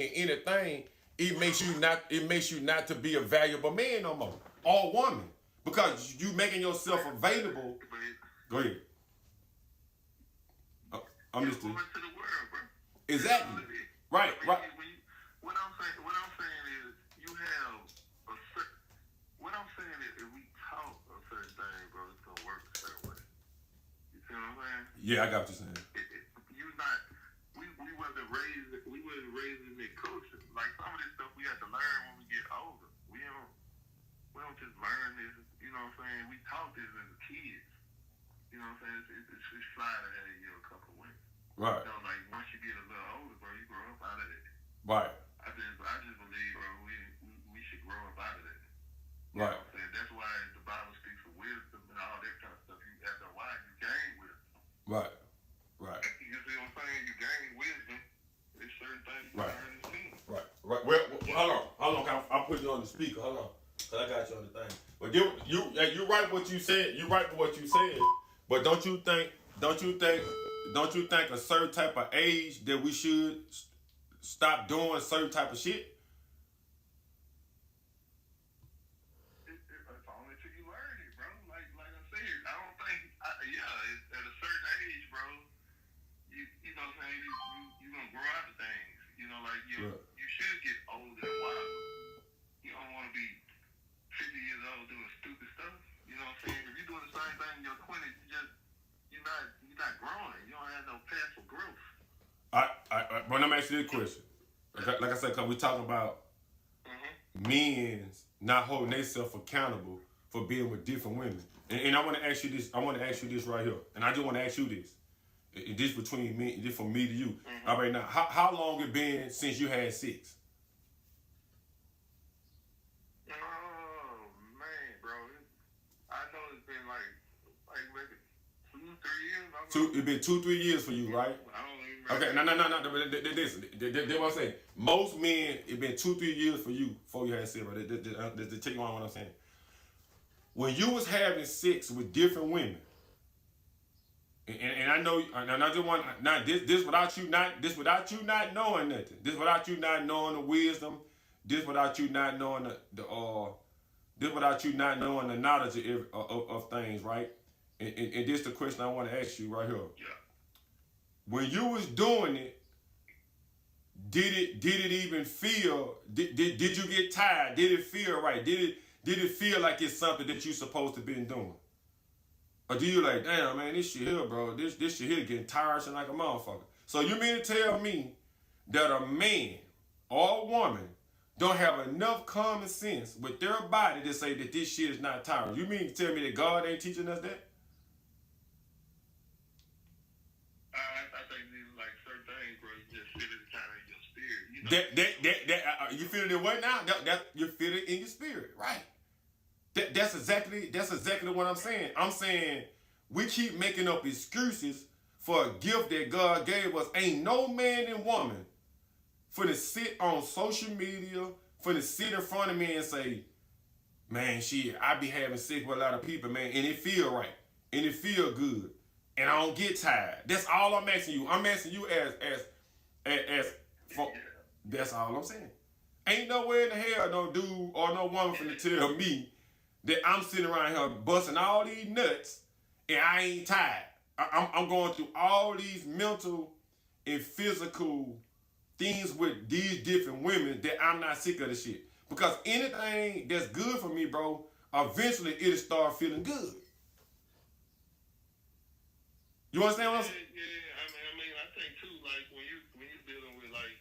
anything, it makes you not to be a valuable man no more or woman because you making yourself available. Go ahead. I'm You're just going to the world, bro. That's all exactly it is. right, I mean, right, what I'm saying is, you have a certain. What I'm saying is, if we talk a certain thing, bro, it's gonna work a certain way. You see what I'm saying? yeah, I got what you're saying. You not. We wasn't raised in that culture. Like some of this stuff we have to learn when we get older. We don't just learn this. You know what I'm saying? We taught this as kids. You know what I'm saying? It's slide ahead of you a couple of ways. Right, So like once you get a little older, bro, you grow up out of it. right, I just believe, bro, we should grow up out of that. You right, know what I'm saying? That's why the Bible speaks of wisdom and all that kind of stuff. You after a while you gain wisdom. right, right, You see what I'm saying? You gain wisdom. There's certain things you right, learn and see. right, right. Hold on. I'll put you on the speaker. Hold on, cause I got you on the thing. But you right what you said. You right for what you said. But don't you think a certain type of age that we should stop doing certain type of shit? It's only till you learn it, bro. Like I said, I don't think, at a certain age, bro, you know what I'm saying, you gonna grow out of things. You know, like Right. you should get older and wiser. You don't want to be 50 years old doing stupid stuff. You know what I'm saying? If you're doing the same thing in your 20s, you're not growing. You don't have no path for growth. But I'm asking you a question. Like I said, cause we talking about men's not holding themselves accountable for being with different women. And I want to ask you this. I want to ask you this right here. And I just want to ask you this. This between me, this from me to you. All right, now, how long it been since you had sex? Oh man, bro, I know it's been like maybe 2-3 years. It been 2-3 years for you, right? I don't even Okay, remember. no. Listen, that's what I'm saying. Most men, it been 2-3 years for you before you had sex, bro. They take you on what I'm saying. When you was having sex with different women, and I know, and I just want not this without you not knowing nothing. This without you not knowing the wisdom. This without you not knowing this without you not knowing the knowledge of things, right? And this the question I want to ask you right here. Yeah. When you was doing it, did it even feel? Did you get tired? Did it feel right? Did it feel like it's something that you supposed to been doing? Or do you like, damn man, this shit here, bro, this shit here getting tiresome like a motherfucker? So you mean to tell me that a man or a woman don't have enough common sense with their body to say that this shit is not tiring? You mean to tell me that God ain't teaching us that? I think these like certain things, bro. You just feel it kind of in your spirit. You know. You feel it what now? That you feel it in your spirit, right? That's exactly what I'm saying. I'm saying we keep making up excuses for a gift that God gave us. Ain't no man and woman finna sit on social media, finna sit in front of me and say, man, shit, I be having sex with a lot of people, man, and it feel right, and it feel good, and I don't get tired. That's all I'm asking you. I'm asking you as for, that's all I'm saying. Ain't nowhere in the hell no dude or no woman finna tell me that I'm sitting around here busting all these nuts and I ain't tired. I'm going through all these mental and physical things with these different women that I'm not sick of the shit. Because anything that's good for me, bro, eventually it'll start feeling good. You understand what I'm saying? Yeah. I mean, I think too, like when you're dealing with like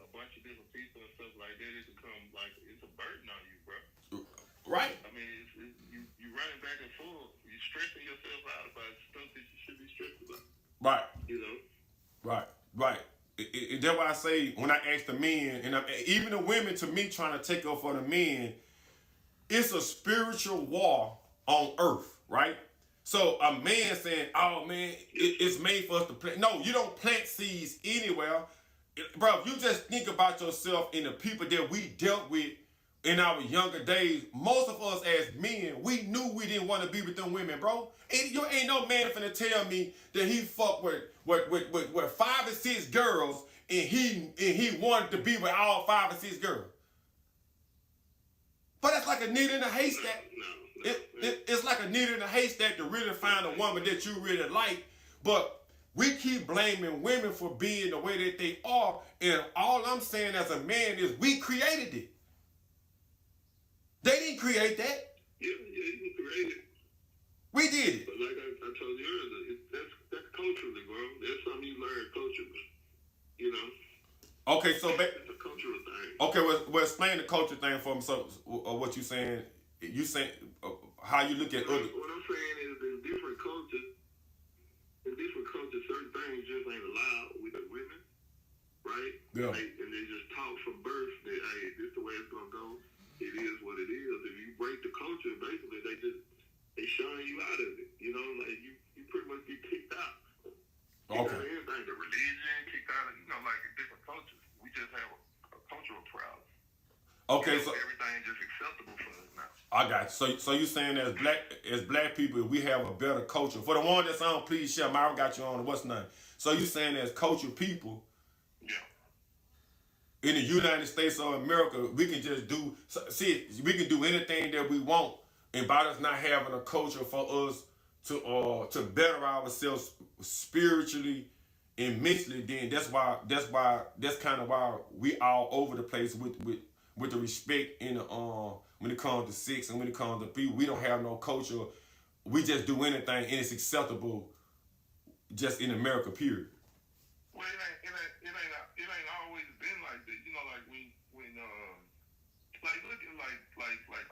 a bunch of different people and stuff like that, it becomes like it's a burden on you, bro. Right. I mean, you running back and forth. You stressing yourself out about stuff that you should be stressed about. Right. You know. Right. That's why I say when I ask the men, and even the women, to me trying to take up for the men, it's a spiritual war on earth, right? So a man saying, "Oh man, it's made for us to plant." No, you don't plant seeds anywhere, bro. If you just think about yourself and the people that we dealt with in our younger days, most of us as men, we knew we didn't want to be with them women, bro. And you ain't no man finna tell me that he fucked with 5 or 6 girls and he wanted to be with all 5 or 6 girls. But it's like a needle in a haystack. It's like a needle in a haystack to really find a woman that you really like. But we keep blaming women for being the way that they are. And all I'm saying as a man is we created it. They didn't create that. Yeah, you can create it. We did it. But like I told you earlier, that's culturally, bro. That's something you learn culturally. You know? Okay, so... It's a cultural thing. Okay, well, explain the culture thing for me. So, what you saying? You saying how you look at other... What I'm saying is, in different cultures, certain things just ain't allowed with the women, right? Yeah. And they just talk from birth that, hey, this is the way it's gonna go. It is what it is. If you break the culture, basically they shun you out of it. You know, like you pretty much get kicked out. Okay. Everything, the religion, kicked out of, like in different cultures. We just have a cultural problem. Okay, so everything is just acceptable for us now. I got you. So you saying as black people, we have a better culture. For the one that's on, please share. Myra got you on. What's name? So you saying as culture people, yeah, in the United States of America, we can just do. See, we can do anything that we want, and by us not having a culture for us to better ourselves spiritually and mentally, then that's kind of why we all over the place with the respect in the when it comes to sex and when it comes to people. We don't have no culture. We just do anything and it's acceptable just in America, period. Well, it ain't always been like that. You know, like when like looking like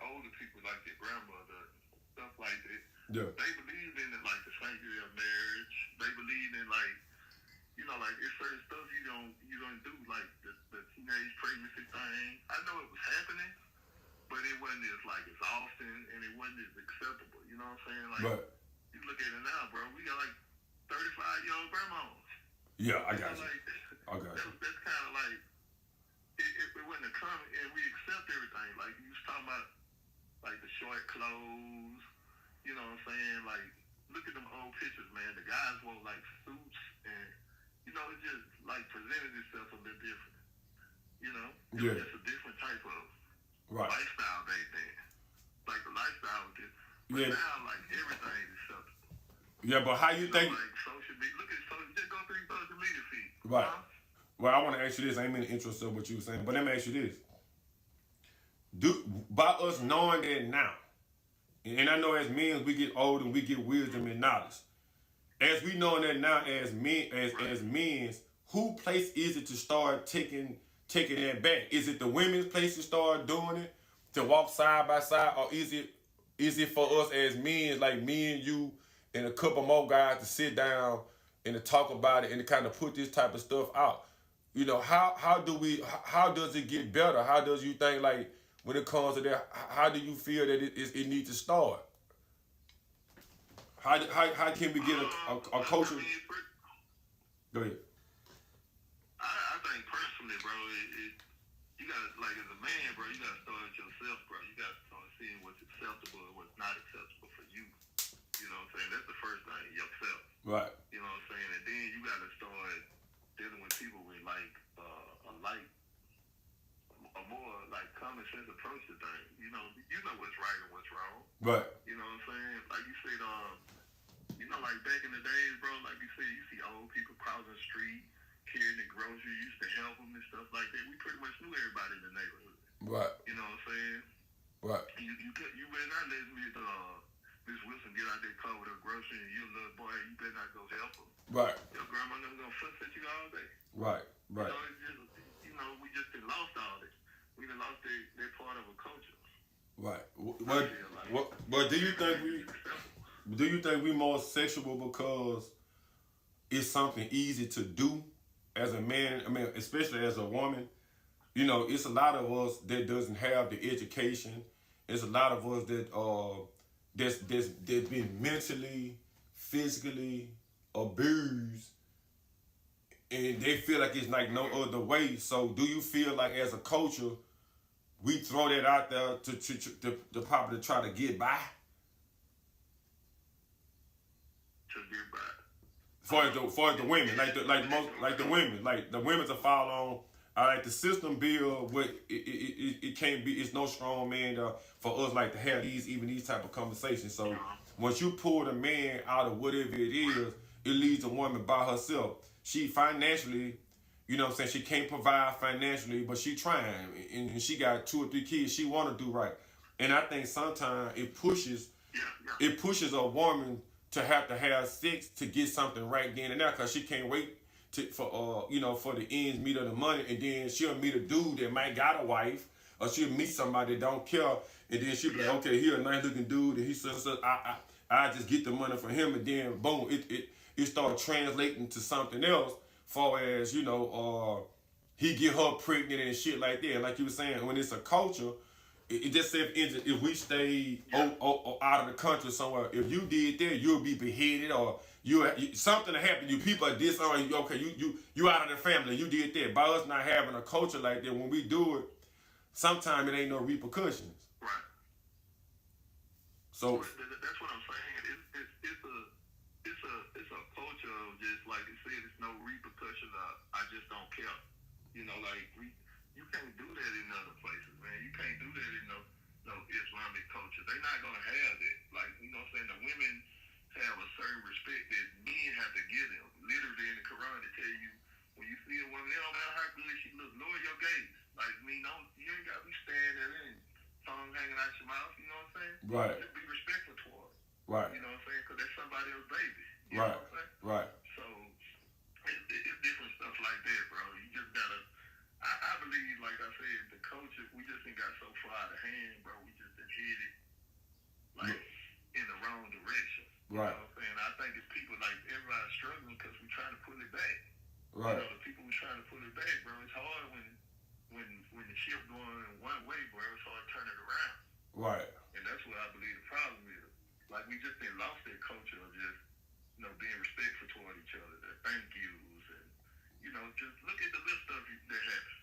older people, like your grandmother, stuff like that. Yeah. They believe in it, like the sanctity of marriage. They believe in like it's certain stuff you don't do, like the teenage pregnancy thing. I know it was happening, but it wasn't as often and it wasn't as acceptable. You know what I'm saying? Like right. You look at it now, bro. We got like 35-year-old grandmas. Yeah, I got you. Like, I got you. That's kind of like it wasn't a common, and we accept everything. Like you was talking about, like the short clothes. You know what I'm saying? Like, look at them old pictures, man. The guys wore like suits, and it just like presented itself a bit different. It was just a different type of lifestyle back then. Like the lifestyle was just, but now like everything is acceptable. Yeah, but how you think? Like social media. Look at just go through social media feed. Right. Huh? Well, I want to ask you this. I ain't mean to interrupt what you were saying, but let me ask you this. By us knowing that now, and I know as men we get older and we get wisdom and knowledge. As we know that now as men, as men, who place is it to start taking that back? Is it the women's place to start doing it, to walk side by side, or is it for us as men, like me and you and a couple more guys, to sit down and to talk about it and to kind of put this type of stuff out? How does it get better? How does you think, like, when it comes to that, how do you feel that it needs to start? How can we get a culture? Go ahead. I think personally, bro, you gotta, like, as a man, bro, you gotta start with yourself, bro. You gotta start seeing what's acceptable and what's not acceptable for you. You know what I'm saying? That's the first thing, yourself. Right. You know what I'm saying? And then you gotta start dealing with people with a more like common sense approach to things. You know what's right and what's wrong. Right. You know what I'm saying? Like you said, like back in the days, bro, like you said, you see old people crossing the street, carrying the groceries, you used to help them and stuff like that. We pretty much knew everybody in the neighborhood. Right. You know what I'm saying? Right. You better not let Miss Wilson get out that car with her groceries and you little boy, you better not go help her. Right. Your grandma never gonna fuss at you all day. Right. Right. It's just, we just done lost all this. We done lost that part of a culture. Right. But do you think we more sexual because it's something easy to do as a man? I mean, especially as a woman. It's a lot of us that doesn't have the education. It's a lot of us that's been mentally, physically abused, and they feel like it's like no other way. So do you feel like as a culture we throw that out there to probably try to get by? To get by. for the women, like the women, like the women to follow on. I like the system build, but it can't be. It's no strong man for us like to have these type of conversations. So once you pull the man out of whatever it is, it leaves the woman by herself. She financially, you know what I'm saying, she can't provide financially, but she trying, and she got 2 or 3 kids. She want to do right, and I think sometimes it pushes a woman to have sex to get something right then and there, because she can't wait for the ends meet of the money, and then she'll meet a dude that might got a wife, or she'll meet somebody that don't care, and then she'll be like, okay, he a nice looking dude, and he says, I just get the money from him, and then boom, it starts translating to something else, far as he get her pregnant and shit like that. Like you were saying, when it's a culture, it just said if we stay out of the country somewhere, if you did that, you'll be beheaded, or something to happen. You people are dishonoring. Okay, you out of the family. You did that. By us not having a culture like that, when we do it, sometimes it ain't no repercussions. Right. So that's what I'm saying. It's a culture of just like you said. It's no repercussions. I just don't care. Like you can't do that in other places, man. You can't do that in no Islamic culture. They're not gonna have that. Like what I'm saying, the women have a certain respect that men have to give them. Literally in the Quran, they tell you when you see a woman, it don't matter how good she looks, lower your gaze. Like you ain't gotta be standing there and tongue hanging out your mouth. You know what I'm saying? Right. Just be respectful towards. Right. You know what I'm saying? Because that's somebody else's baby. You right. know what I'm saying? Right. So it's different stuff like that, bro. You just gotta. I believe, like I said, the culture, we just ain't got so far out of hand, bro. We just been headed in the wrong direction. Right. You know what I'm saying? I think it's people like everybody's struggling because we're trying to pull it back. Right. The people we're trying to pull it back, bro. It's hard when the ship going one way, bro. It's hard to turn it around. Right. And that's what I believe the problem is. Like we just been lost that culture of just being respectful toward each other, the thank yous, and just look at the list of that happens.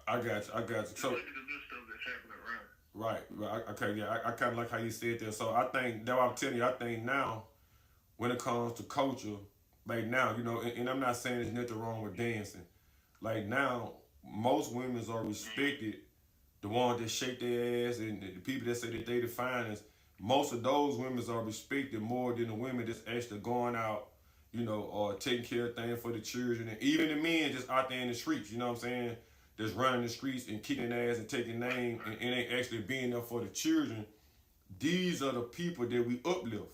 I got you. So look at the list of that's happening around. Right. Okay. Yeah. I kind of like how you said that. So I think that I'm telling you. I think now, when it comes to culture, like now, and I'm not saying there's nothing wrong with dancing. Like now, most women are respected. The ones that shake their ass and the people that say that they the finest, most of those women are respected more than the women that's actually going out, or taking care of things for the children. And even the men just out there in the streets, you know what I'm saying? That's running the streets and kicking ass and taking names and ain't actually being there for the children. These are the people that we uplift.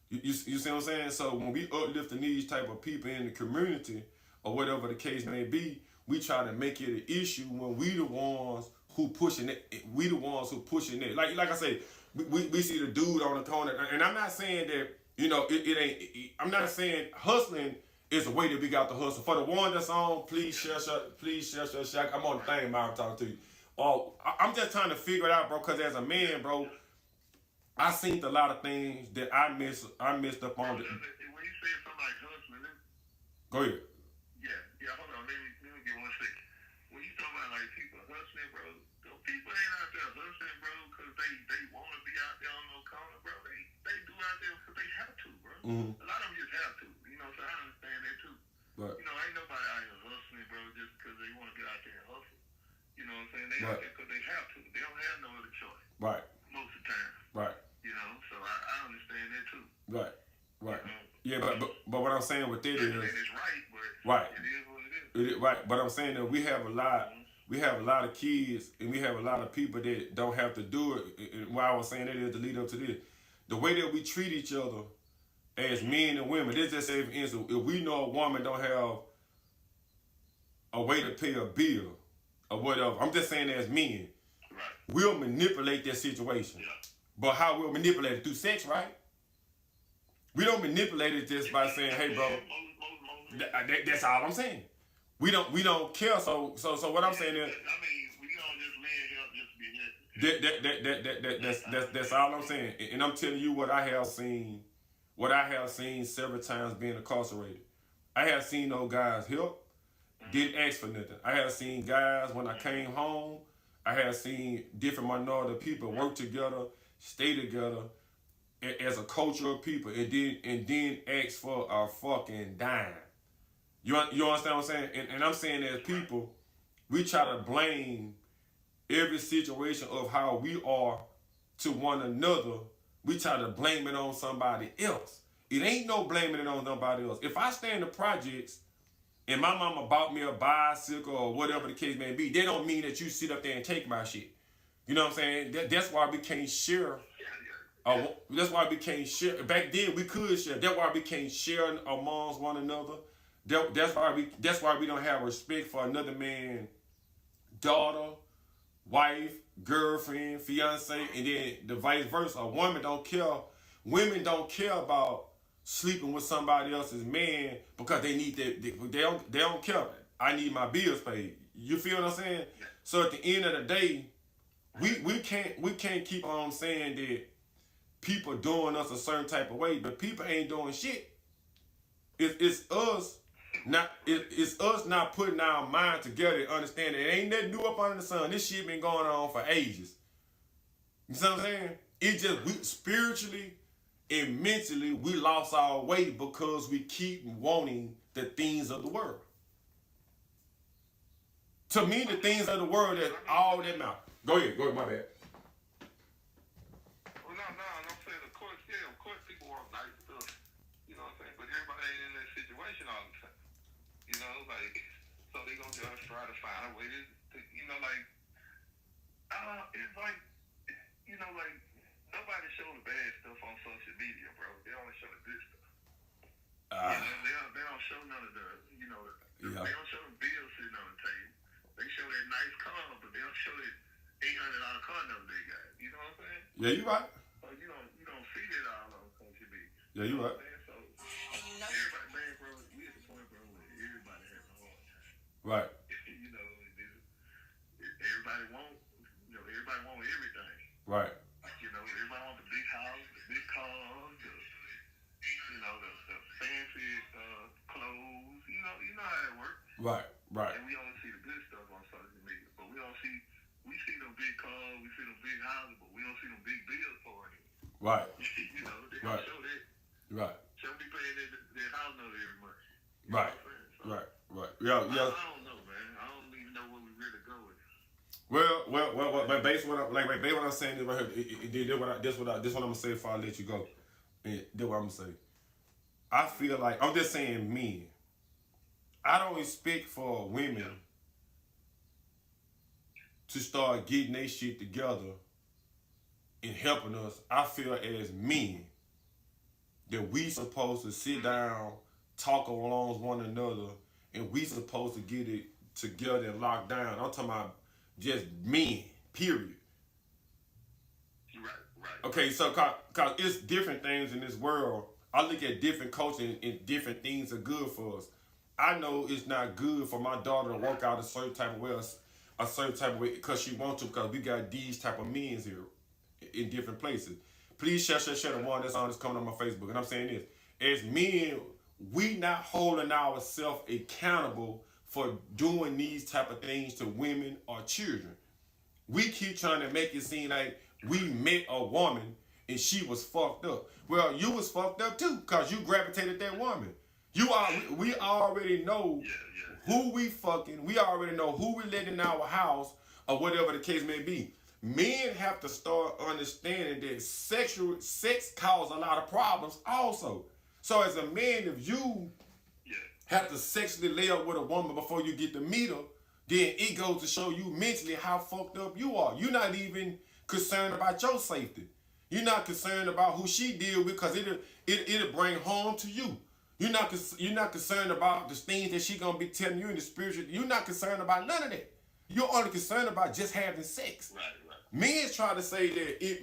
You see what I'm saying? So when we uplifting these type of people in the community, or whatever the case may be, we try to make it an issue when we the ones who pushing it. We the ones who pushing it. Like I say, we see the dude on the corner, and I'm not saying that it ain't. I'm not saying hustling is a way that we got to hustle. For the one that's on, please share. I'm on the thing, man. I'm talking to you. I'm just trying to figure it out, bro. Cause as a man, bro, I seen a lot of things that I missed up on. When you say somebody hustling, go ahead. Yeah. Hold on. Let me get 1 second. When you talk about like people hustling, bro, those people ain't out there hustling, bro, because they want to be out there on no corner, bro. They do out there because they have to, bro. Mm-hmm. A lot of them just have to. So I understand that too. Right. Ain't nobody out here hustling, bro, just because they want to get out there and hustle. You know what I'm saying? They out there because they have to. They don't have no other choice. Right. Most of the time. Right. So I understand that too. Right. Yeah, but what I'm saying with that is, it's right, but right. It is what it is. Right. But I'm saying that we have a lot of kids, and we have a lot of people that don't have to do it. And why I was saying that is to lead up to this. The way that we treat each other as men and women, this just say, for instance, if we know a woman don't have a way to pay a bill or whatever, I'm just saying as men, right, we'll manipulate that situation. Yeah. But how we'll manipulate it? Through sex, right? We don't manipulate it just by saying, "Hey, bro." That's all I'm saying. We don't care. So what I'm saying is, I mean, we don't just lay it up just to be here. That's all I'm saying. And I'm telling you what I have seen. What I have seen several times being incarcerated. I have seen those guys help, didn't ask for nothing. I have seen guys when I came home. I have seen different minority people work together, stay together, as a culture of people, and then ask for a fucking dime. You understand what I'm saying? And I'm saying as people, we try to blame every situation of how we are to one another. We try to blame it on somebody else. It ain't no blaming it on nobody else. If I stay in the projects and my mama bought me a bicycle or whatever the case may be, they don't mean that you sit up there and take my shit. You know what I'm saying? That's why we can't share. That's why we can't share. Back then we could share. That's why we can't share amongst one another. That's why we don't have respect for another man's daughter, wife, girlfriend, fiance, and then the vice versa. Women don't care about sleeping with somebody else's man because they need that. They don't care. I need my bills paid. You feel what I'm saying? So at the end of the day, we can't keep on saying that people doing us a certain type of way, but people ain't doing shit. It's us not putting our mind together and understanding it ain't nothing new up under the sun. This shit been going on for ages. You see what I'm saying? It just we spiritually and mentally we lost our way because we keep wanting the things of the world. To me, the things of the world that's all that matter. Go ahead, my bad. Well, no, I'm saying, of course, people want nice stuff, you know what I'm saying? But everybody ain't in that situation all the time. You know, like, so they gonna just try to find a way to you know, like, it's like, you know, like, nobody show the bad stuff on social media, bro. They only show the good stuff. You know, they don't show none of the, you know, they don't show the bills sitting on the table. They show that nice car, but they don't show that $800 car number they got. You know what I'm saying? Yeah, you right. So you don't see that all on social media. Yeah, you right. So everybody, man, bro, we at the point, bro, where everybody has a hard time. Right. You know, everybody want everything. Right. You know, everybody want the big house, the big cars, the fancy clothes. You know how it works. Right. And we only see the good stuff on social media, but we see them big cars, we see them big houses, but we don't see them big bills pouring in. Right. You know, they don't show that. Right. Show me paying that house note every month. Right. Right. Yeah. I don't know, man. I don't even know where we really go with. Well, but based what I'm saying is right here. This what I'm gonna say before I let you go. And this what I'm gonna say. I feel like I'm just saying men. I don't expect for women to start getting their shit together and helping us. I feel as men that we supposed to sit down, talk along one another, and we supposed to get it together and locked down. I'm talking about just men, period. Right. Okay, so cause it's different things in this world. I look at different cultures and different things are good for us. I know it's not good for my daughter to work out a certain type of way, because she wants to, because we got these type of men here in different places. Please share the one that's coming on my Facebook. And I'm saying this, as men, we not holding ourselves accountable for doing these type of things to women or children. We keep trying to make it seem like we met a woman and she was fucked up. Well, you was fucked up too, because you gravitated that woman. We already know who we fucking. We already know who we let in our house or whatever the case may be. Men have to start understanding that sex causes a lot of problems also. So as a man, if you have to sexually lay up with a woman before you get to meet her, then it goes to show you mentally how fucked up you are. You're not even concerned about your safety. You're not concerned about who she deal with, because it'll bring harm to you. You're not concerned about the things that she gonna be telling you in the spiritual. You're not concerned about none of that. You're only concerned about just having sex. Right. Men try to say that if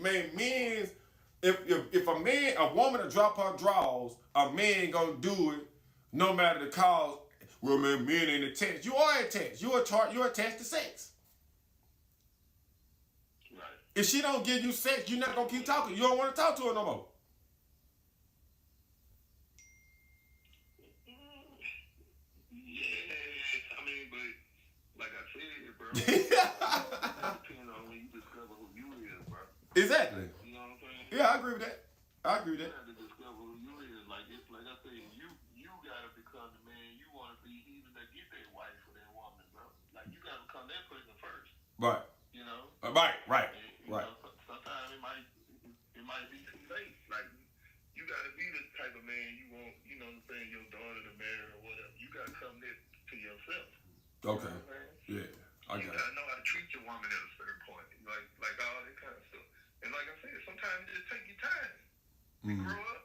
a woman to drop her drawers, a man gonna do it no matter the cause. Well, man, men ain't attached. You are attached. You're attached to sex. Right. If she don't give you sex, you're not gonna keep talking. You don't want to talk to her no more. Depending on when you discover who you is, bro. Exactly. You know what I'm saying? Yeah, I agree with that. I Right. You know. Right. Right. You Right. know, sometimes it might be too late. Like you gotta be the type of man you want. You know what I'm saying? Your daughter to marry or whatever. You gotta come to yourself. Okay. You know what I'm saying? Yeah. I You got gotta know how to treat your woman at a certain point. Like all that kind of stuff. And like I said, sometimes it just take you time to grow up.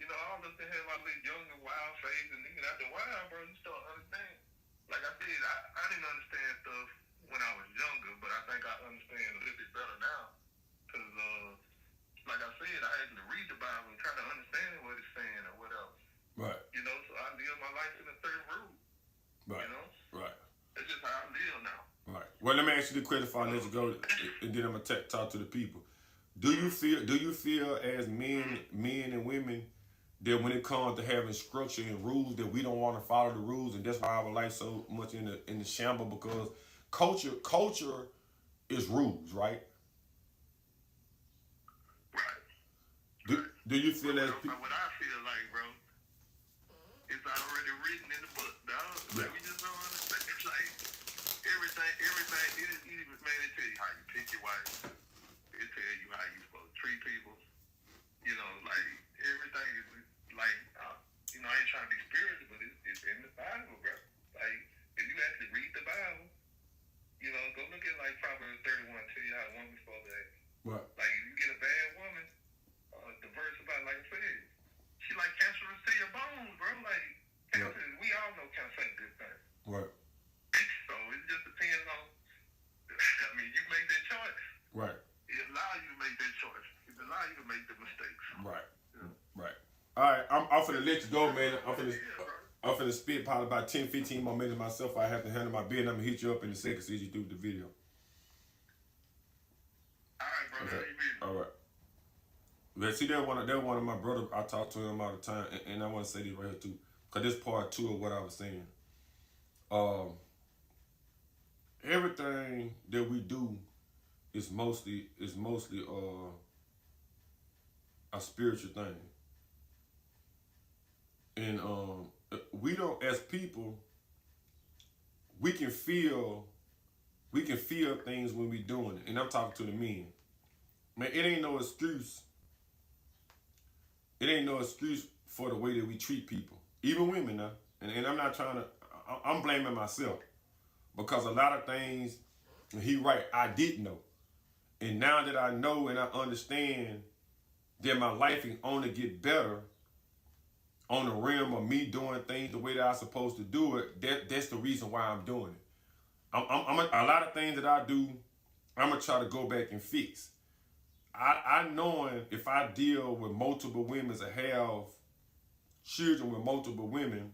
You know, all of us that have our little young and wild phase, and then after a while, bro, you start understanding. Like I said, I didn't understand stuff when I was younger, but I think I understand a little bit better now. Because, like I said, I had to read the Bible and try to understand what it's saying or whatever. Right. You know, so I live my life in the third rule. Right. You know? Right. That's just how I live now. Right. Well, let me ask you the question before I let you go, and then I'm gonna talk to the people. Do you feel as men and women that when it comes to having structure and rules that we don't want to follow the rules, and that's why our life so much in the shamble, because culture is rules, right? Right. Do you feel as What I feel like, bro, it's already written in the book, dog. Like, we just don't understand. It's like everything, man, they tell you how you pick your wife. They tell you how you supposed to treat people. You know, like, everything is, like, you know, I ain't trying to be spiritual, but it's in the Bible, bro. Like, if you actually read the Bible, you know, go look at, like, Proverbs 31, tell you how a woman's supposed to act. what? Like, if you get a bad woman, the verse about, like I said, she like cancerous to your bones, bro. Like, cancer, we all know cancer ain't a good thing. Right. So it just depends on, I mean, you make that choice. Right. It allows you to make that choice. It allows you to make the mistakes. Right. Right. All right, I'm finna let you go, man. I'm finna spit probably about 10, 15 more minutes myself. I have to handle my bid. I'm gonna hit you up in a second, see you do the video. All right, bro. Okay. All All right. Let's see, they're one of my brothers. I talk to him all the time, and I want to say this right here too, cause this part two of what I was saying. Everything that we do is mostly a spiritual thing. And we don't, as people, we can feel things when we doing it. And I'm talking to the men. Man, it ain't no excuse. It ain't no excuse for the way that we treat people. Even women now. And I'm not trying to, I'm blaming myself. Because a lot of things, he right, I didn't know. And now that I know and I understand that my life can only get better on the realm of me doing things the way that I'm supposed to do it, that's the reason why I'm doing it. A lot of things that I do, I'm going to try to go back and fix. I knowing if I deal with multiple women or have children with multiple women,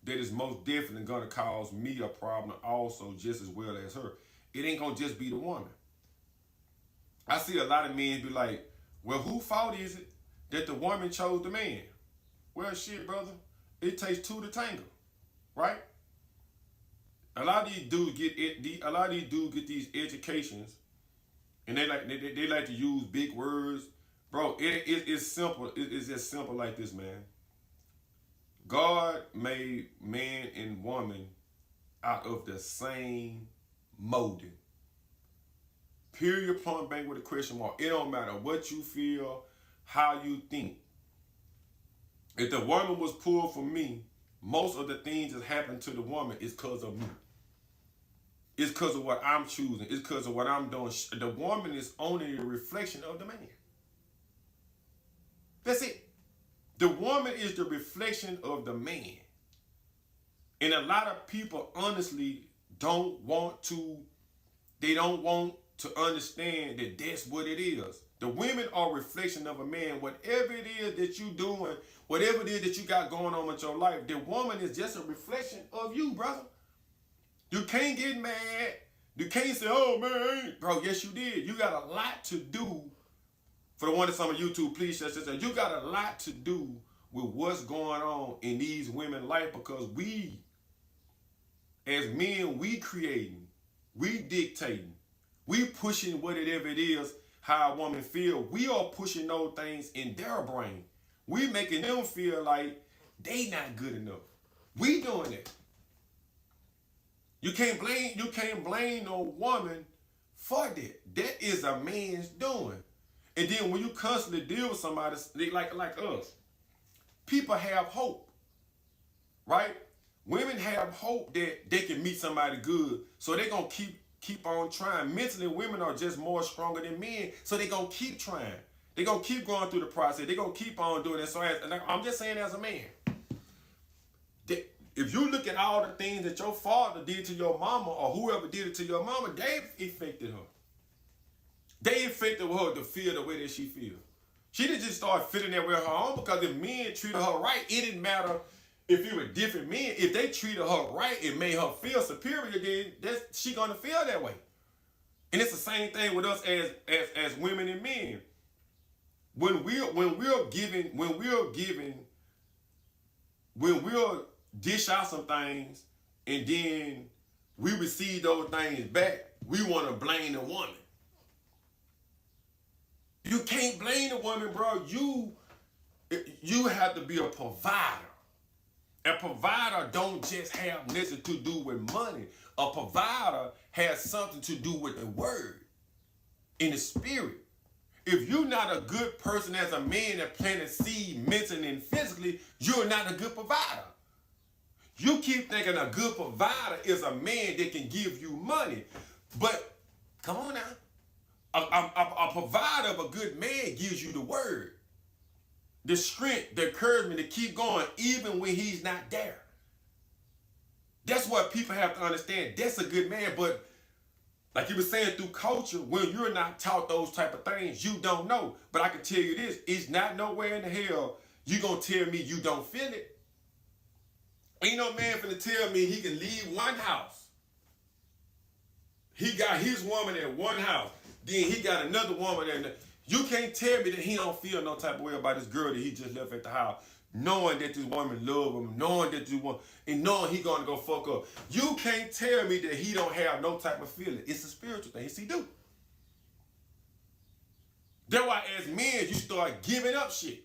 that is most definitely going to cause me a problem also just as well as her. It ain't going to just be the woman. I see a lot of men be like, well, whose fault is it that the woman chose the man? Well, shit, brother, it takes two to tango, right? A lot of these dudes get these educations, and they like to use big words, bro. It's simple. It's just simple like this, man. God made man and woman out of the same molding. Period, point blank with a question mark. It don't matter what you feel, how you think. If the woman was pulled from me, most of the things that happen to the woman is because of me. It's because of what I'm choosing. It's because of what I'm doing. The woman is only a reflection of the man. That's it. The woman is the reflection of the man. And a lot of people honestly don't want to understand that that's what it is. The women are a reflection of a man. Whatever it is that you doing, whatever it is that you got going on with your life, the woman is just a reflection of you, brother. You can't get mad. You can't say, oh man, bro, yes you did. You got a lot to do. For the one that's on YouTube, please share. You got a lot to do with what's going on in these women's life, because we, as men, we creating, we dictating, we pushing whatever it is, how a woman feel. We are pushing those things in their brain. We making them feel like they not good enough. We doing it. You can't blame no woman for that. That is a man's doing. And then when you constantly deal with somebody like us, people have hope, right? Women have hope that they can meet somebody good, so they're gonna keep on trying. Mentally, women are just more stronger than men, so they're gonna keep trying. They're gonna keep going through the process. They're gonna keep on doing it. So I'm just saying, as a man, that if you look at all the things that your father did to your mama or whoever did it to your mama, they affected her. They affected her to feel the way that she feels. She didn't just start feeling that way on her own, because if men treated her right, it didn't matter if it were different men. If they treated her right, it made her feel superior, then she gonna feel that way. And it's the same thing with us as women and men. When we'll dish out some things and then we receive those things back, we want to blame the woman. You can't blame the woman, bro. You have to be a provider. A provider don't just have nothing to do with money. A provider has something to do with the word in the spirit. If you're not a good person as a man that planted seed mentally and physically, you're not a good provider. You keep thinking a good provider is a man that can give you money. But come on now. A provider of a good man gives you the word, the strength, the encouragement to keep going even when he's not there. That's what people have to understand. That's a good man. But like you were saying, through culture, when you're not taught those type of things, you don't know. But I can tell you this, it's not nowhere in the hell you gonna tell me you don't feel it. Ain't no man finna tell me he can leave one house. He got his woman at one house. Then he got another woman and you can't tell me that he don't feel no type of way about this girl that he just left at the house, knowing that this woman love him, knowing that this woman, and knowing he gonna go fuck up. You can't tell me that he don't have no type of feeling. It's a spiritual thing. Yes, he do. That's why as men, you start giving up shit.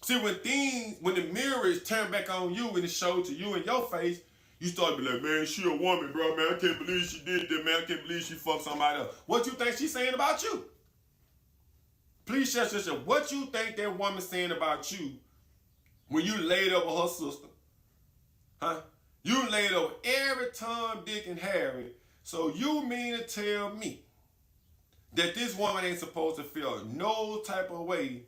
See, when the mirror is turned back on you and it's showed to you in your face, you start to be like, man, she a woman, bro, man. I can't believe she did that, man. I can't believe she fucked somebody else. What you think she's saying about you? Please share. What you think that woman's saying about you when you laid up with her sister? Huh? You laid over every Tom, Dick, and Harry. So you mean to tell me that this woman ain't supposed to feel no type of way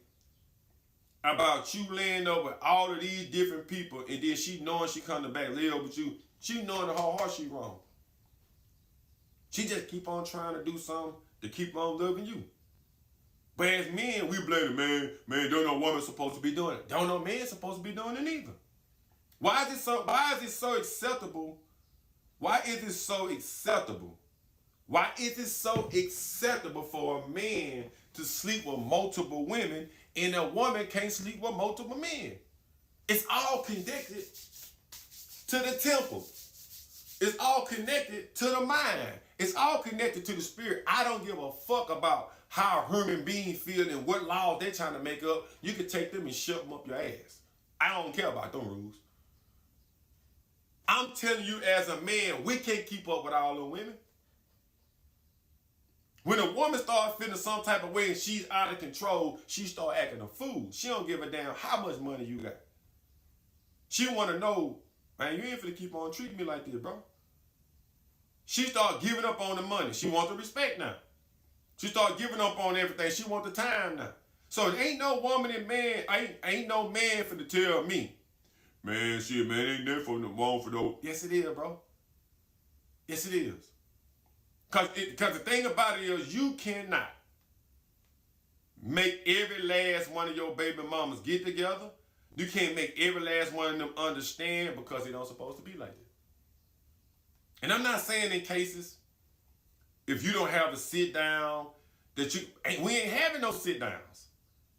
about you laying over all of these different people, and then she knowing she coming back live with you, she knowing in her heart she wrong. She just keep on trying to do something to keep on loving you. But as men, we blame the man, don't know woman supposed to be doing it. Don't know man supposed to be doing it either. Why is it so acceptable? Why is it so acceptable? Why is it so acceptable for a man to sleep with multiple women and a woman can't sleep with multiple men? It's all connected to the temple. It's all connected to the mind. It's all connected to the spirit. I don't give a fuck about how a human being feel and what laws they're trying to make up. You can take them and shove them up your ass. I don't care about them rules. I'm telling you as a man, we can't keep up with all the women. When a woman starts feeling some type of way and she's out of control, she start acting a fool. She don't give a damn how much money you got. She want to know, man, you ain't finna keep on treating me like this, bro. She start giving up on the money. She want the respect now. She start giving up on everything. She want the time now. So there ain't no woman and man, ain't no man finna tell me, man, shit, man, ain't that for the wrong for those. Yes, it is, bro. Yes, it is. Because the thing about it is you cannot make every last one of your baby mamas get together. You can't make every last one of them understand because they don't supposed to be like that. And I'm not saying in cases, if you don't have a sit down, we ain't having no sit downs.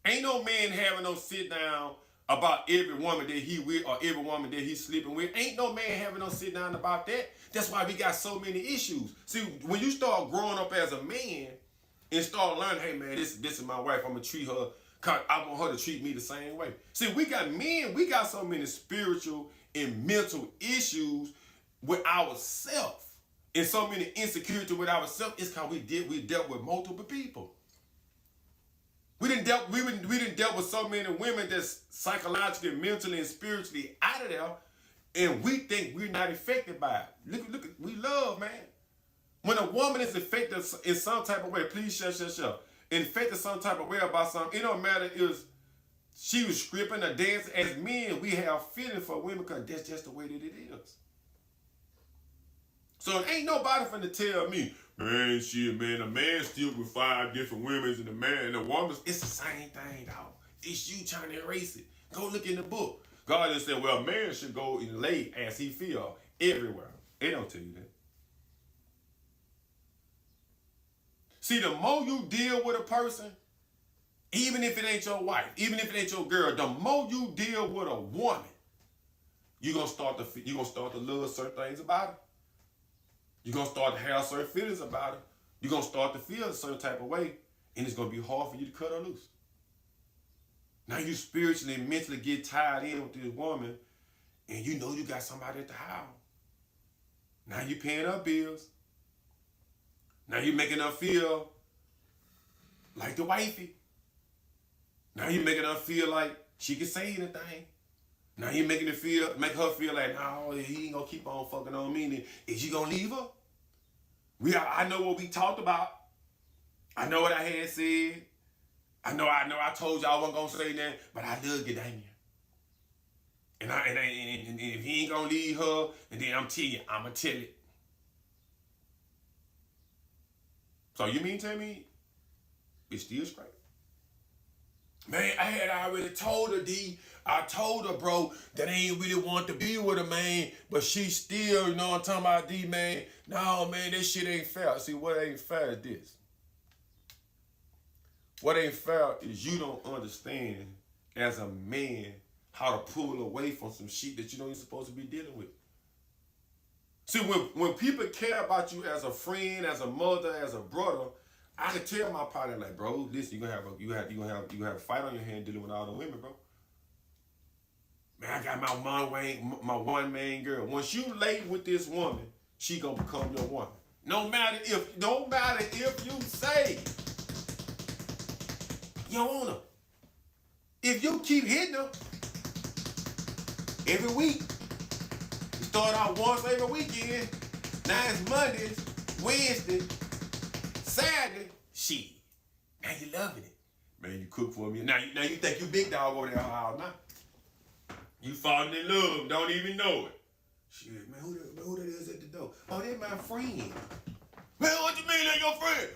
Ain't no man having no sit down about every woman that he with or every woman that he's sleeping with. Ain't no man having no sit down about that. That's why we got so many issues. See, when you start growing up as a man and start learning, hey man, this is my wife, I'm gonna treat her, cause I want her to treat me the same way. See, we got so many spiritual and mental issues with ourselves and so many insecurity with ourselves, it's because we dealt with multiple people. We didn't dealt with so many women that's psychologically, mentally, and spiritually out of there, and we think we're not affected by it. Look, we love, man. When a woman is affected in some type of way, please shut. Infected some type of way about something, it don't matter if she was stripping or dancing. As men, we have feeling for women because that's just the way that it is. So it ain't nobody finna tell me, man, shit, man, a man still with 5 different women and a man and a woman, it's the same thing, dog. It's you trying to erase it. Go look in the book. God just said, well, a man should go and lay as he feel everywhere. It don't tell you that. See, the more you deal with a person, even if it ain't your wife, even if it ain't your girl, the more you deal with a woman, you're gonna start to love certain things about her. You're gonna start to have certain feelings about her. You're gonna start to feel a certain type of way, and it's gonna be hard for you to cut her loose. Now you spiritually and mentally get tied in with this woman, and you know you got somebody at the house. Now you paying her bills. Now you making her feel like the wifey. Now you making her feel like she can say anything. Now you make her feel like, no, he ain't gonna keep on fucking on me. Is you gonna leave her? I know what we talked about. I know what I had said. I know I told you I wasn't gonna say that, but I love you, Damien. And if he ain't gonna leave her, and then I'm gonna tell it. So you mean tell me it's still straight? Man, I had already told her, D. I told her, bro, that I ain't really want to be with her, man. But she still, you know what I'm talking about, D, man. No, man, this shit ain't fair. See, what ain't fair is this. What ain't fair is you don't understand, as a man, how to pull away from some shit that you know you're supposed to be dealing with. See, when people care about you as a friend, as a mother, as a brother, I can tell my partner, like, bro, listen, you gonna have a fight on your hand dealing with all the women, bro. Man, I got my one main girl. Once you lay with this woman, she gonna become your woman. No matter if you say you want her. If you keep hitting her every week, you start out once every weekend. Now it's Mondays, Wednesday, Saturday. Shit. Now you loving it. Man, you cook for me. Now you think you big dog over there all night. You falling in love, don't even know it. Shit, man, who that is at the door? Oh, they're my friend. Man, what you mean they're your friend?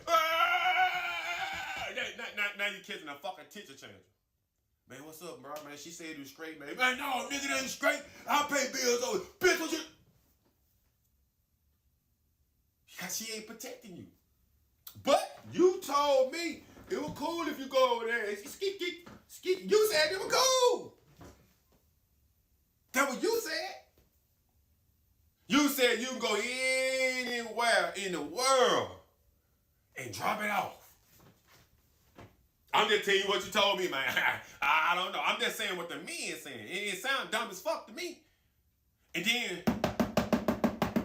Now you catching a fucking teacher changer. Man, what's up, bro? Man, she said it was straight, man. Man, no, nigga, that ain't straight. I pay bills over. Bitch, what you? Because she ain't protecting you. But you told me it was cool if you go over there and skeet. You said it was cool. That's what you said. You said you can go anywhere in the world and drop it off. I'm just telling you what you told me, man. I don't know. I'm just saying what the men saying. It sounds dumb as fuck to me. And then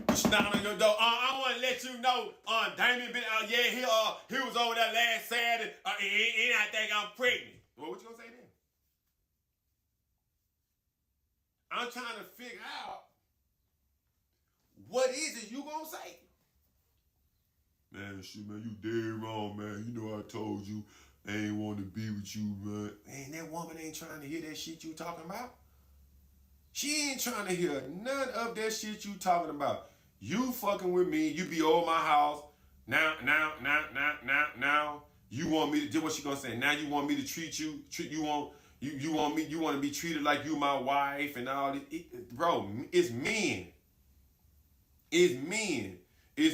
you knock on your door. I want to let you know, Damien been he was over there last Saturday, and I think I'm pregnant. Well, what you gonna say then? I'm trying to figure out what is it you gonna say. Man, shit, man, you dead wrong, man. You know I told you I ain't want to be with you, man. Man, that woman ain't trying to hear that shit you talking about. She ain't trying to hear none of that shit you talking about. You fucking with me, you be over my house. Now, you want me to do what she gonna say. Now you want me to treat you want to be treated like you my wife and all this. Bro, it's men. It's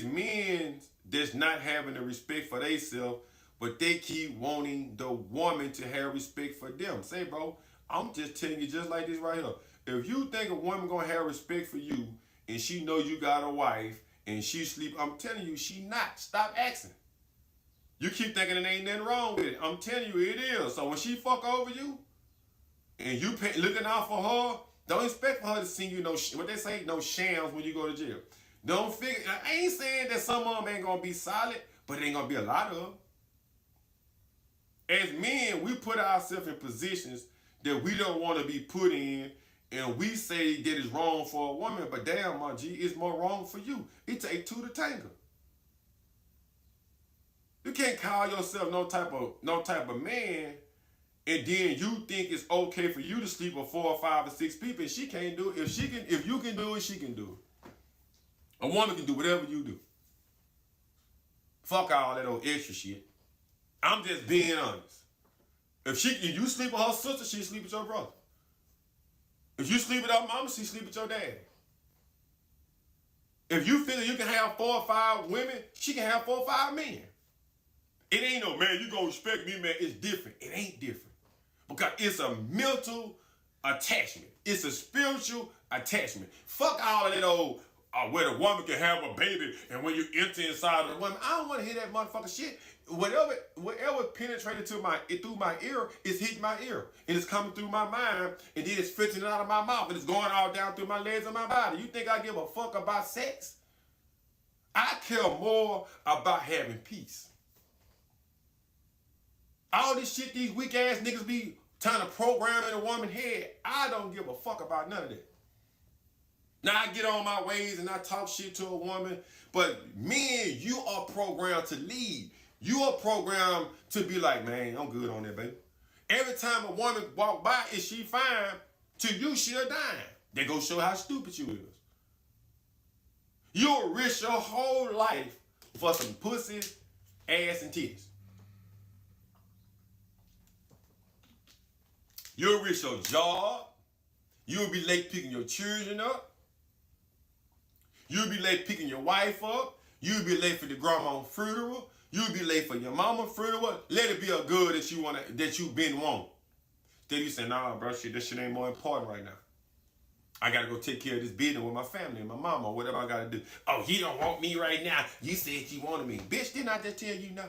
men that's not having the respect for themselves, but they keep wanting the woman to have respect for them. Say, bro, I'm just telling you just like this right here. If you think a woman gonna have respect for you and she know you got a wife and she sleep, I'm telling you, she not. Stop asking. You keep thinking there ain't nothing wrong with it. I'm telling you, it is. So when she fuck over you and you looking out for her Don't expect for her to send you no, what they say, no shams when you go to jail. Don't figure, I ain't saying that some of them ain't gonna be solid, but it ain't gonna be a lot of them. As men, we put ourselves in positions that we don't want to be put in, and we say that it's wrong for a woman, but damn, my G, it's more wrong for you. It take two to tango. You can't call yourself no type of man, and then you think it's okay for you to sleep with 4 or 5 or 6 people, and she can't do it. If you can do it, she can do it. A woman can do whatever you do. Fuck all that old extra shit. I'm just being honest. If you sleep with her sister, she sleep with your brother. If you sleep with her mama, she sleep with your dad. If you feel that you can have 4 or 5 women, she can have 4 or 5 men. It ain't no, man, you gonna respect me, man. It's different. It ain't different. Because it's a mental attachment. It's a spiritual attachment. Fuck all of that old, where the woman can have a baby and when you enter inside of the woman. I don't want to hear that motherfucking shit. Whatever penetrated through my ear is hitting my ear. And it's coming through my mind, and then it's filtering out of my mouth, and it's going all down through my legs and my body. You think I give a fuck about sex? I care more about having peace. All this shit these weak ass niggas be trying to program in a woman's head, I don't give a fuck about none of that. Now I get on my ways and I talk shit to a woman, but men, you are programmed to lead. You are programmed to be like, man, I'm good on that, baby. Every time a woman walk by, is she fine? To you, she a dime. They go show how stupid you is. You'll risk your whole life for some pussy, ass, and titties. You'll risk your job. You'll be late picking your children up. You'll be late picking your wife up. You'll be late for the grandma's funeral. You'll be late for your mama's funeral. Let it be a good that you've been wanting. Then you say, nah, bro, this shit ain't more important right now. I gotta go take care of this business with my family and my mama or whatever I gotta do. Oh, he don't want me right now. You said you wanted me. Bitch, didn't I just tell you no?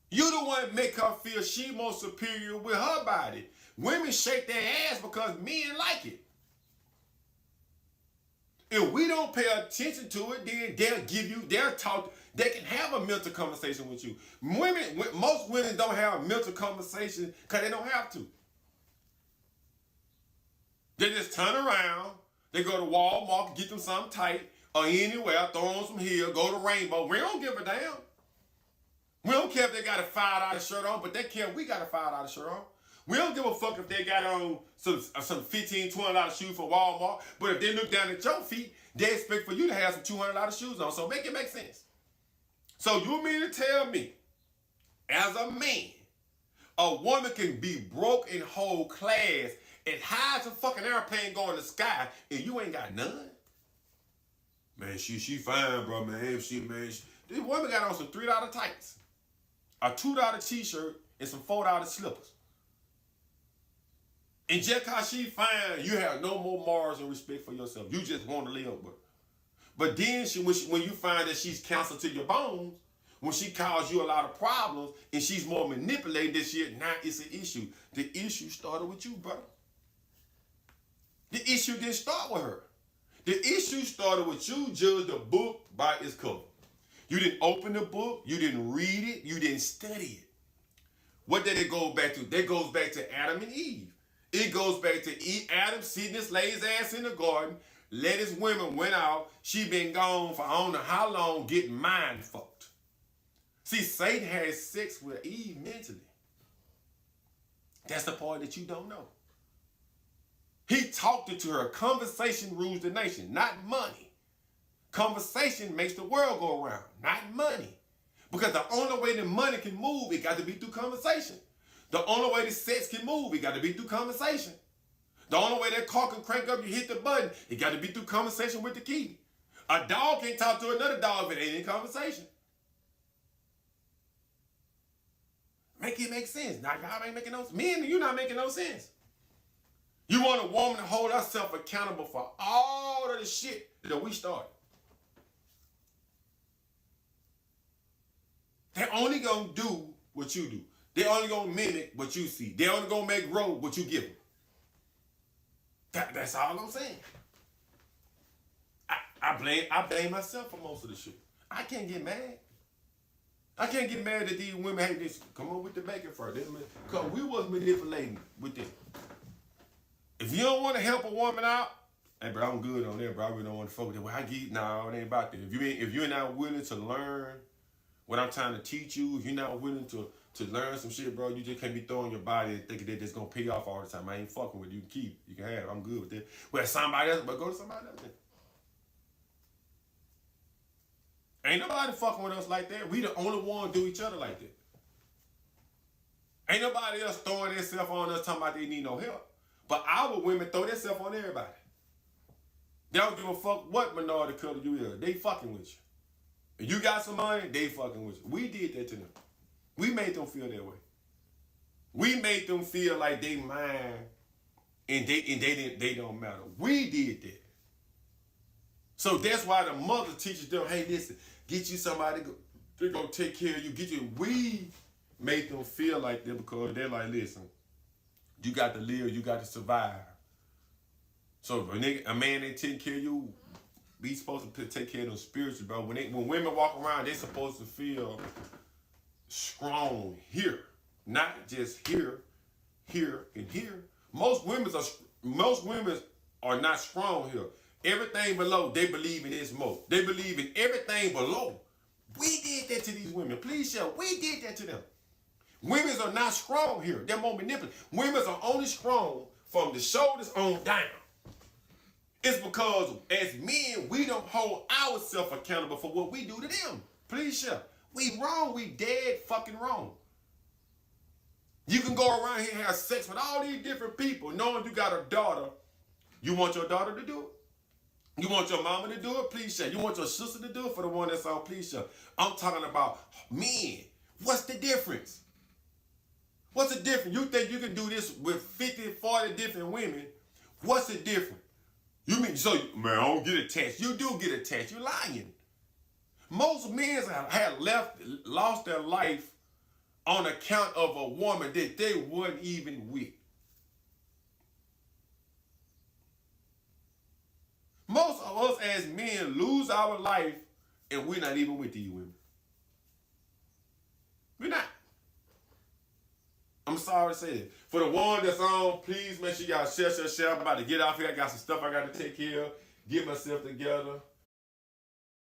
You the one make her feel she more superior with her body. Women shake their ass because men like it. If we don't pay attention to it, then they'll talk, they can have a mental conversation with you. Most women don't have a mental conversation because they don't have to. They just turn around, they go to Walmart, get them something tight, or anywhere, throw on some heel, go to Rainbow. We don't give a damn. We don't care if they got a $5 shirt on, but they care if we got a $5 shirt on. We don't give a fuck if they got on some $15, $20 shoes from Walmart, but if they look down at your feet, they expect for you to have some $200 shoes on. So make it make sense. So you mean to tell me, as a man, a woman can be broke and hold class and high as a fucking airplane going to the sky and you ain't got none? Man, she fine, bro, man. This woman got on some $3 tights, a $2 t-shirt, and some $4 slippers. And just cause she fine, you have no more morals and respect for yourself. You just want to live with her. But then when you find that she's cancer to your bones, when she caused you a lot of problems and she's more manipulated this shit, now it's an issue. The issue started with you, brother. The issue didn't start with her. The issue started with you judged the book by its cover. You didn't open the book, you didn't read it, you didn't study it. What did it go back to? That goes back to Adam and Eve. It goes back to Adam sitting his lazy ass in the garden, let his women went out, she been gone for I don't know how long getting mind fucked. See, Satan had sex with Eve mentally. That's the part that you don't know. He talked it to her. Conversation rules the nation, not money. Conversation makes the world go around, not money. Because the only way that money can move, it got to be through conversation. The only way that sex can move, it got to be through conversation. The only way that car can crank up, you hit the button, it got to be through conversation with the key. A dog can't talk to another dog if it ain't in conversation. Make it make sense. Now, y'all ain't making no sense. Me and you not making no sense. You want a woman to hold herself accountable for all of the shit that we started. They're only going to do what you do. They're only going to mimic what you see. They're only going to make grow what you give them. That's all I'm saying. I blame myself for most of the shit. I can't get mad. I can't get mad at these women. Hey, this come on with the bacon first. Because we was manipulating with them. If you don't want to help a woman out, hey bro, I'm good on that, bro. I really don't want to fuck with that. Well, I get no, it ain't about that. If you're not willing to learn what I'm trying to teach you, if you're not willing to learn some shit, bro, you just can't be throwing your body and thinking that that's gonna pay off all the time. I ain't fucking with it. You can keep, you can have it. I'm good with that. Well, somebody else, but go to somebody else then. Ain't nobody fucking with us like that. We the only one do each other like that. Ain't nobody else throwing themselves on us talking about they need no help. But our women throw themselves on everybody. They don't give a fuck what minority color you is. They fucking with you. If you got some money, they fucking with you. We did that to them. We made them feel that way. We made them feel like they mine and they don't matter. We did that. So that's why the mother teaches them, hey, listen, get you somebody to go take care of you. We made them feel like that because they're like, listen, you got to live, you got to survive. So if a man ain't taking care of you, we supposed to take care of them spiritually, bro. When women walk around, they supposed to feel strong here, not just here, and here. Most women are not strong here. Everything below, they believe in this most. They believe in everything below. We did that to these women. Please share. We did that to them. Women are not strong here. They're more manipulative. Women are only strong from the shoulders on down. It's because as men, we don't hold ourselves accountable for what we do to them. Please share. We wrong. We dead fucking wrong. You can go around here and have sex with all these different people knowing you got a daughter. You want your daughter to do it? You want your mama to do it? Please share. You want your sister to do it? For the one that's on, please share. I'm talking about men. What's the difference? What's the difference? You think you can do this with 50, 40 different women? What's the difference? You mean, so, man, I don't get attached. You do get attached. You're lying. Most men have lost their life on account of a woman that they weren't even with. Most of us as men lose our life and we're not even with these women. We're not. I'm sorry to say that. For the one that's on, please make sure y'all share. I'm about to get off here. I got some stuff I got to take care of. Get myself together.